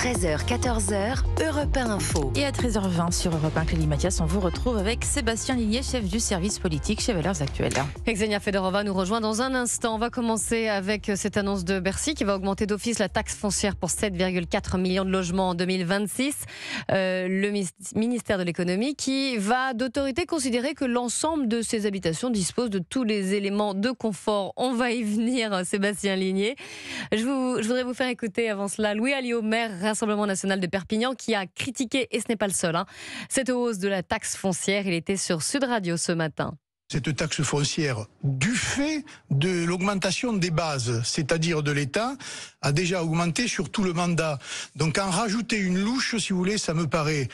13h, 14h, Europe 1 Info. Et à 13h20 sur Europe 1, Clélie Mathias, on vous retrouve avec Sébastien Ligné, chef du service politique chez Valeurs Actuelles. Xenia Fedorova nous rejoint dans un instant. On va commencer avec cette annonce de Bercy qui va augmenter d'office la taxe foncière pour 7,4 millions de logements en 2026. Le ministère de l'économie qui va d'autorité considérer que l'ensemble de ces habitations disposent de tous les éléments de confort. On va y venir, Sébastien Ligné. Je voudrais vous faire écouter avant cela Louis Alliot, maire Rassemblement national de Perpignan, qui a critiqué, et ce n'est pas le seul, cette hausse de la taxe foncière. Il était sur Sud Radio ce matin. Cette taxe foncière, du fait de l'augmentation des bases, c'est-à-dire de l'État, a déjà augmenté sur tout le mandat. Donc en rajouter une louche, si vous voulez, ça me paraît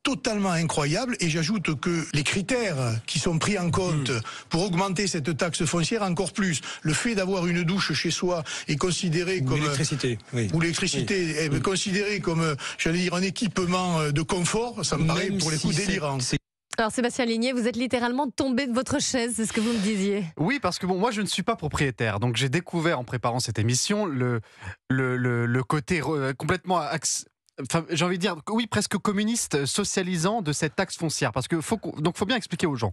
totalement incroyable, et j'ajoute que les critères qui sont pris en compte pour augmenter cette taxe foncière encore plus, le fait d'avoir une douche chez soi est considéré comme l'électricité, est considéré comme, j'allais dire, un équipement de confort, ça me paraît pour les coups délirant. Alors Sébastien Ligné, vous êtes littéralement tombé de votre chaise, c'est ce que vous me disiez. Oui, parce que moi je ne suis pas propriétaire, donc j'ai découvert en préparant cette émission le côté complètement j'ai envie de dire, oui, presque communiste, socialisant de cette taxe foncière. Parce que faut bien expliquer aux gens.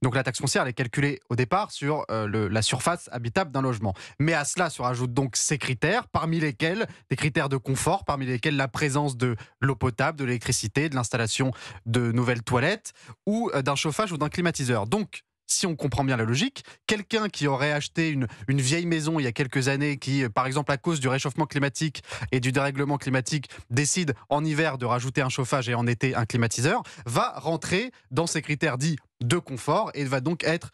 Donc la taxe foncière, elle est calculée au départ sur la surface habitable d'un logement. Mais à cela se rajoutent donc ces critères, parmi lesquels des critères de confort, parmi lesquels la présence de l'eau potable, de l'électricité, de l'installation de nouvelles toilettes, ou d'un chauffage ou d'un climatiseur. Donc, si on comprend bien la logique, quelqu'un qui aurait acheté une vieille maison il y a quelques années, qui, par exemple, à cause du réchauffement climatique et du dérèglement climatique, décide en hiver de rajouter un chauffage et en été un climatiseur, va rentrer dans ces critères dits de confort et va donc être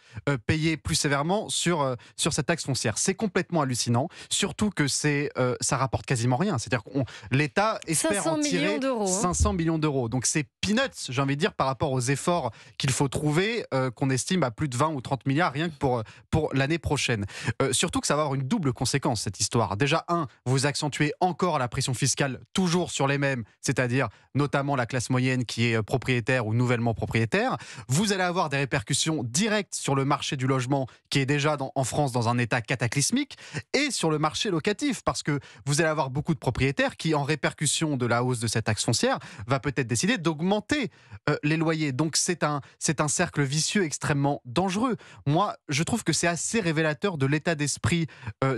payé plus sévèrement sur cette taxe foncière. C'est complètement hallucinant, surtout que ça rapporte quasiment rien. C'est-à-dire que l'État espère en tirer 500 millions d'euros. Donc c'est peanuts, j'ai envie de dire, par rapport aux efforts qu'il faut trouver, qu'on estime à plus de 20 ou 30 milliards rien que pour l'année prochaine. Surtout que ça va avoir une double conséquence, cette histoire. Déjà, vous accentuez encore la pression fiscale, toujours sur les mêmes, c'est-à-dire notamment la classe moyenne qui est propriétaire ou nouvellement propriétaire. Vous allez avoir des répercussions directes sur le marché du logement qui est déjà en France dans un état cataclysmique, et sur le marché locatif, parce que vous allez avoir beaucoup de propriétaires qui, en répercussion de la hausse de cette taxe foncière, va peut-être décider d'augmenter les loyers. Donc c'est un cercle vicieux extrêmement dangereux. Moi, je trouve que c'est assez révélateur de l'état d'esprit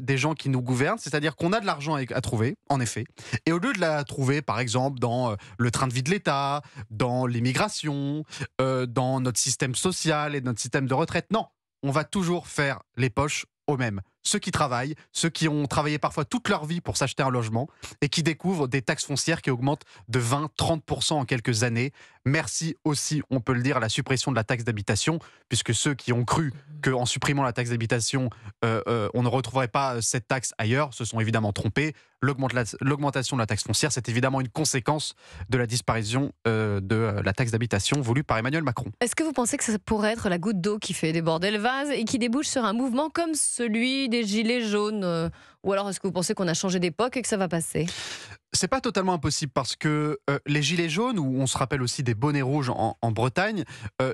des gens qui nous gouvernent, c'est-à-dire qu'on a de l'argent à trouver, en effet, et au lieu de la trouver, par exemple, dans le train de vie de l'État, dans l'immigration, dans notre système social et notre système de retraite, non, on va toujours faire les poches aux mêmes. Ceux qui travaillent, ceux qui ont travaillé parfois toute leur vie pour s'acheter un logement et qui découvrent des taxes foncières qui augmentent de 20-30% en quelques années. Merci aussi, on peut le dire, à la suppression de la taxe d'habitation, puisque ceux qui ont cru qu'en supprimant la taxe d'habitation, on ne retrouverait pas cette taxe ailleurs, se sont évidemment trompés. L'augmentation de la taxe foncière, c'est évidemment une conséquence de la disparition de la taxe d'habitation voulue par Emmanuel Macron. Est-ce que vous pensez que ça pourrait être la goutte d'eau qui fait déborder le vase et qui débouche sur un mouvement comme celui des Gilets jaunes, ou alors est-ce que vous pensez qu'on a changé d'époque et que ça va passer ? C'est pas totalement impossible, parce que les Gilets jaunes, ou on se rappelle aussi des bonnets rouges en Bretagne,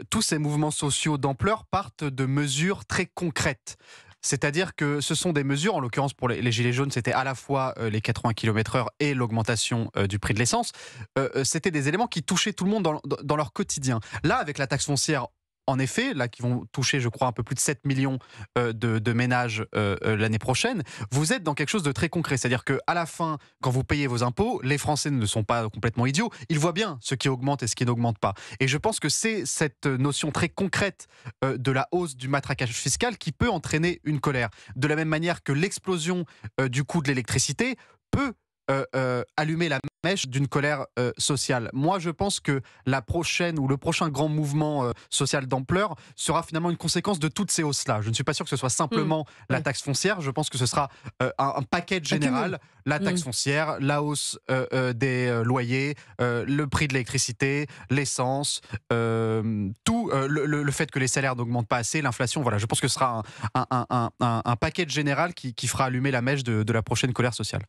tous ces mouvements sociaux d'ampleur partent de mesures très concrètes. C'est-à-dire que ce sont des mesures, en l'occurrence pour les Gilets jaunes, c'était à la fois les 80 km/h et l'augmentation du prix de l'essence. C'était des éléments qui touchaient tout le monde dans leur quotidien. Là, avec la taxe foncière, en effet, là, qui vont toucher, je crois, un peu plus de 7 millions de ménages l'année prochaine, vous êtes dans quelque chose de très concret. C'est-à-dire qu'à la fin, quand vous payez vos impôts, les Français ne sont pas complètement idiots. Ils voient bien ce qui augmente et ce qui n'augmente pas. Et je pense que c'est cette notion très concrète de la hausse du matraquage fiscal qui peut entraîner une colère. De la même manière que l'explosion du coût de l'électricité peut allumer la mèche d'une colère sociale. Moi, je pense que le prochain grand mouvement social d'ampleur sera finalement une conséquence de toutes ces hausses-là. Je ne suis pas sûr que ce soit simplement la taxe foncière. Je pense que ce sera un paquet général. La taxe foncière, la hausse des loyers, le prix de l'électricité, l'essence, le fait que les salaires n'augmentent pas assez, l'inflation. Voilà, je pense que ce sera un paquet général qui fera allumer la mèche de la prochaine colère sociale.